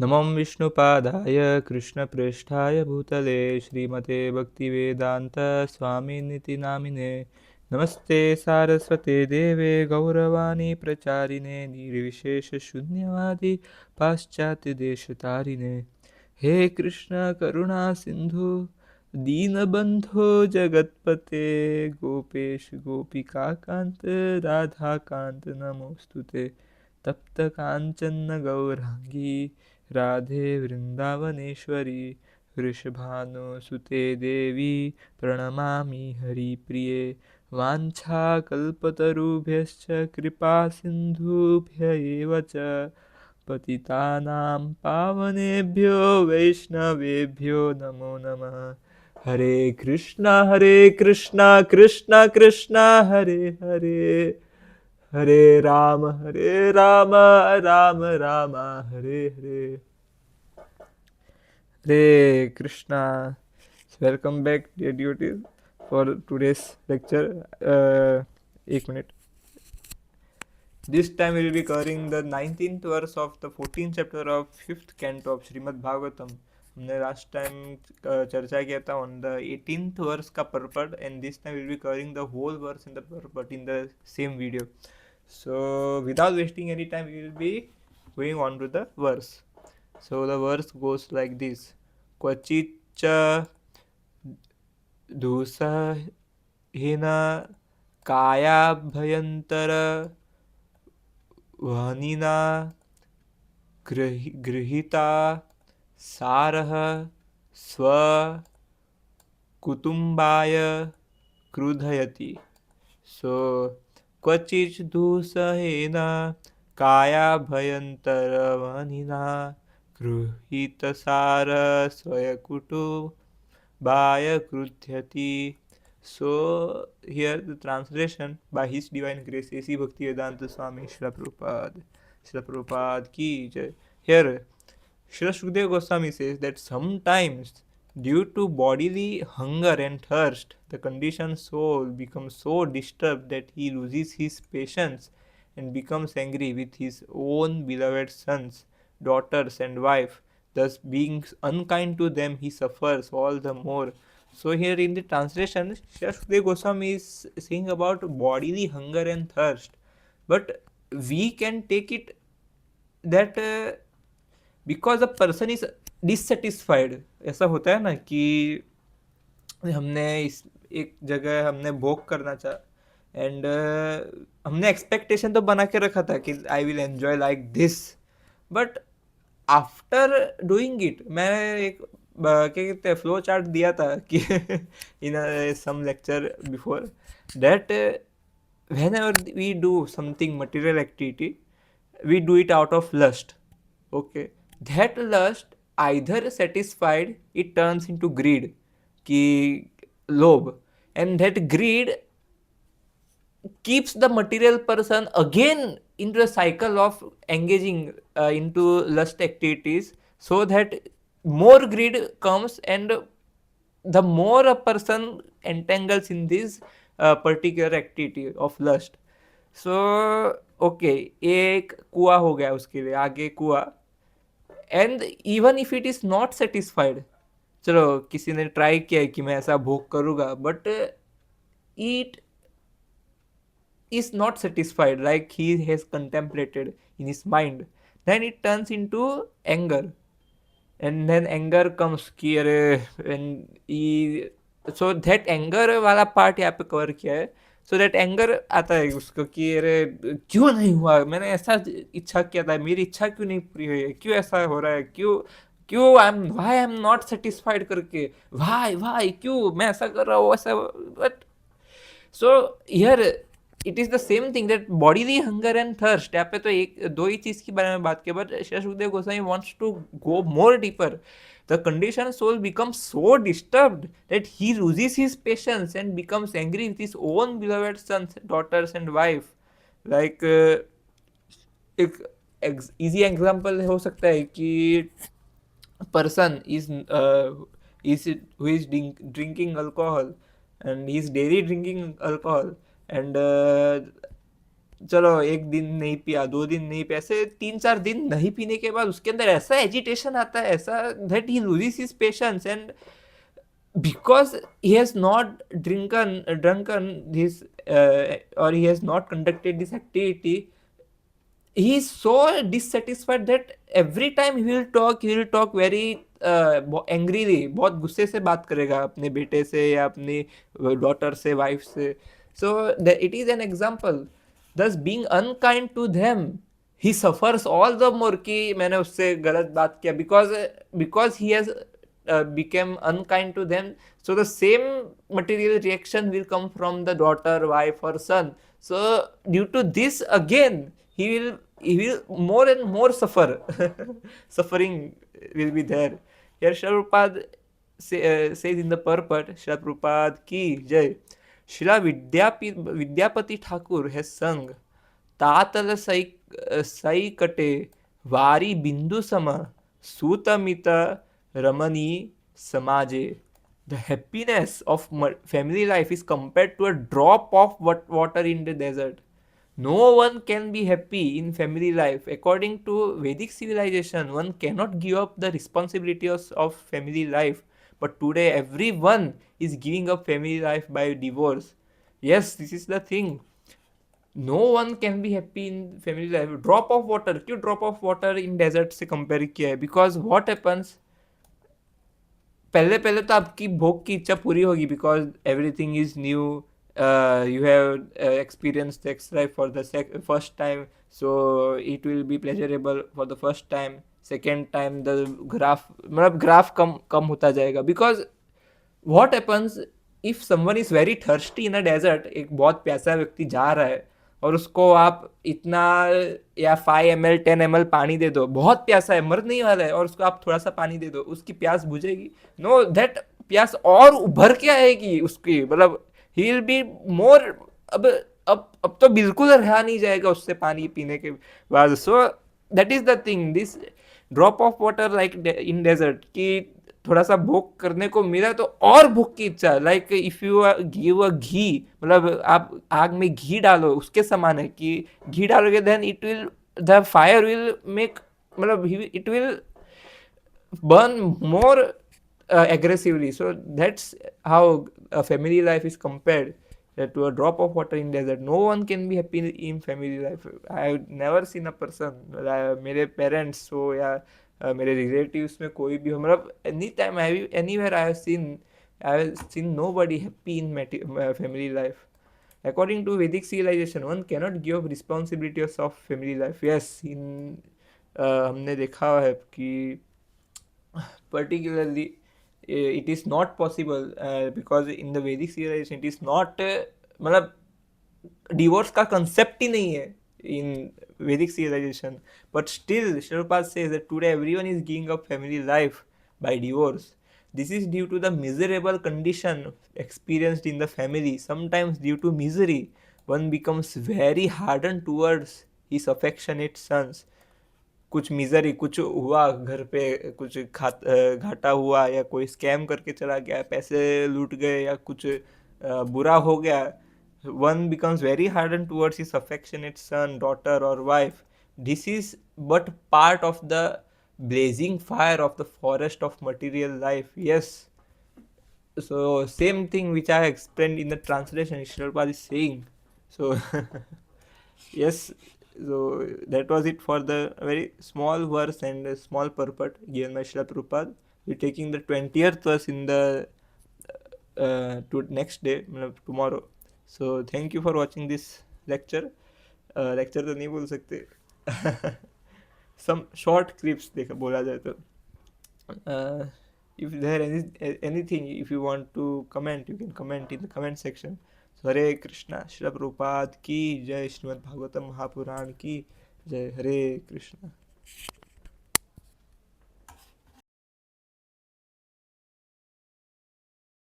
नमं विष्णुपादाय कृष्णप्रेष्ठाय भूतले श्रीमते भक्तिवेदान्त स्वामिनिति नामिने नमस्ते सारस्वते देवे गौरवाणी प्रचारिणे निर्विशेषशून्यवादी पाश्चात्यदेशतारिणे हे कृष्ण करुणा सिंधु दीनबन्धो जगत्पते गोपेश गोपिकान्त राधाकान्त नमोऽस्तुते तप्त कांचन गौरांगी राधे वृंदावनेश्वरी वृषभानुसुते देवी प्रणमामि हरिप्रिये वाञ्छाकल्पतरुभ्यश्च कृपा सिन्धुभ्य एव च पतितानां पावनेभ्यो वैष्णवेभ्यो नमो नमः। हरे कृष्णा कृष्णा कृष्णा हरे हरे हरे राम राम राम हरे हरे। हरे Krishna. Welcome back dear devotees for today's lecture. एक मिनट. This time we will be covering the 19th verse of the 14th chapter of 5th canto of Srimad Bhagavatam. हमने लास्ट टाइम चर्चा किया था ऑन द 18th वर्स का purport and this time will be covering the whole verse in the purport in the same video. So without wasting any time we will be going on to the verse. So the verse goes like this. Kvachitcha dusahina kaya bhayantara vanina गृहीता सारः स्व कुटुम्बाय क्रुधयति. सो क्वचित् दुःसहेन कायाभयन्तरवनिना गृहीतसार स्वयकुटुम्बाय क्रुध्यति. So here the translation by His Divine Grace A.C. Bhaktivedanta Swami Srila Prabhupada ki jai. Here Srila Sukadeva Goswami says that sometimes due to bodily hunger and thirst, the conditioned soul becomes so disturbed that he loses his patience and becomes angry with his own beloved sons, daughters, and wife. Thus, being unkind to them, he suffers all the more. So, here in the translation, Sukadeva Goswami is saying about bodily hunger and thirst, but we can take it that because a person is dissatisfied. ऐसा होता है ना कि हमने इस एक जगह हमने भोग करना चाहा एंड हमने एक्सपेक्टेशन तो बना के रखा था कि I will enjoy like this, but after doing it मैंने एक क्या कहते हैं फ्लो चार्ट दिया था कि in some lecture before that whenever we do something material activity we do it out of lust. Okay, that lust either satisfied it turns into greed ki lobh, and that greed keeps the material person again into a cycle of engaging into lust activities, so that more greed comes and the more a person entangles in this particular activity of lust. So okay, एक कुआ हो गया, उसके लिए आगे कुआ. And even if it is not satisfied, चलो किसी ने ट्राई किया है कि मैं ऐसा भोग करूंगा, but it is not satisfied like he has contemplated in his mind, then it turns into anger. And then anger comes कि अरे when he, so that anger वाला पार्ट यहाँ पे कवर किया है. सो दैट एंगर आता है उसको कि अरे क्यों नहीं हुआ, मैंने ऐसा इच्छा किया था, मेरी इच्छा क्यों नहीं पूरी हुई है, क्यों ऐसा हो रहा है, क्यों क्यों आई एम नॉट सेटिस्फाइड करके, वाई क्यों मैं ऐसा कर रहा हूँ ऐसा. But so here it is the same thing that bodily hunger and thirst. यहाँ पे तो एक दो ही चीज के बारे में बात की, but Shri Sukhdev Goswami wants to go more deeper. The conditioned soul becomes so disturbed that he loses his patience and becomes angry with his own beloved sons, daughters, and wife. Like एक easy example हो सकता है कि person is who is drinking alcohol and he is daily drinking alcohol, and चलो एक दिन नहीं पिया, 2 दिन नहीं पिया, ऐसे 3-4 दिन नहीं पीने के बाद उसके अंदर ऐसा एजिटेशन आता है, ऐसा that he loses his patience, and because he has not drunken this or he has not conducted this activity, he is so dissatisfied that every time he will talk very angrily, बहुत गुस्से से बात करेगा अपने बेटे से या अपनी डॉटर से, वाइफ से. So it is an example. Thus being unkind to them, he suffers all the more कि मैंने उससे गलत बात किया, because he has became unkind to them. So the same material reaction will come from the daughter, wife or son. So due to this again, he will more and more suffer. Suffering will be there. Here Srila Prabhupada says in the purport, Srila Prabhupada ki jai. Srila Vidyapati Thakur has sung तातल सई कटे वारी बिंदु सम सूतमित रमणी समाजे. The happiness of family life is compared to a drop of water in the desert. No one can be happy in family life. According to Vedic civilization, one cannot give up the responsibilities of family life. But today, everyone is giving up family life by divorce. Yes, this is the thing. No one can be happy in family life. Drop of water, क्यों drop of water in desert से compare किया है? Because what happens, पहले पहले तो आपकी भोग की इच्छा पूरी होगी, because everything is new, you have experience sex life for the first time, so it will be pleasurable for the first time. Second time the graph, मतलब ग्राफ कम कम होता जाएगा. Because what happens if someone is very thirsty in a desert, एक बहुत प्यासा व्यक्ति जा रहा है और उसको आप इतना या 5 ml 10 ml पानी दे दो, बहुत प्यासा है, मर नहीं वाला है, और उसको आप थोड़ा सा पानी दे दो, उसकी प्यास बुझेगी? नो, दैट प्यास और उभर के आएगी उसकी, मतलब ही विल बी मोर. अब अब तो बिल्कुल रहा नहीं जाएगा उससे पानी पीने के बाद. So that is the thing, this drop of water like in desert, कि थोड़ा सा भूख करने को मिला तो और भूख की इच्छा, like if you give a ghee, मतलब आप आग में घी डालो, उसके समान है कि घी डालोगे then it will, the fire will make, मतलब it will burn more aggressively. So that's how a family life is compared to a drop of water in desert. No one can be happy in family life. I have never seen a person, मेरे parents हो या मेरे relatives में कोई भी हो, मतलब any time anywhere I have seen nobody happy in family life. According to Vedic civilization, one cannot give responsibilities of family life. Yes, in हमने देखा है कि particularly it is not possible, because in the Vedic civilization it is not, मतलब divorce का concept ही नहीं है in Vedic civilization. But still, Srila says that today everyone is giving up family life by divorce. This is due to the miserable condition experienced in the family. Sometimes due to misery, one becomes very hardened towards his affectionate sons. कुछ misery, कुछ हुआ घर पे, कुछ घाटा हुआ या कोई स्कैम करके चला गया, पैसे लूट गए या कुछ बुरा हो गया, one becomes very hardened towards his affectionate son, daughter or wife. This is but part of the blazing fire of the forest of material life. Yes, so same thing which I explained in the translation Srila is saying. So yes, so that was it for the very small verse and a small purport given by Srila Prabhupada. We're taking the 20th verse in the to next day, tomorrow. So thank you for watching this lecture. Lecture तो नहीं बोल सकते, some short clips देखा बोला जाए तो. If there anything, if you want to comment, you can comment in the comment section. So हरे कृष्णा. श्रील प्रभुपाद की जय. श्रीमद् भागवतम महापुराण की जय. हरे कृष्णा.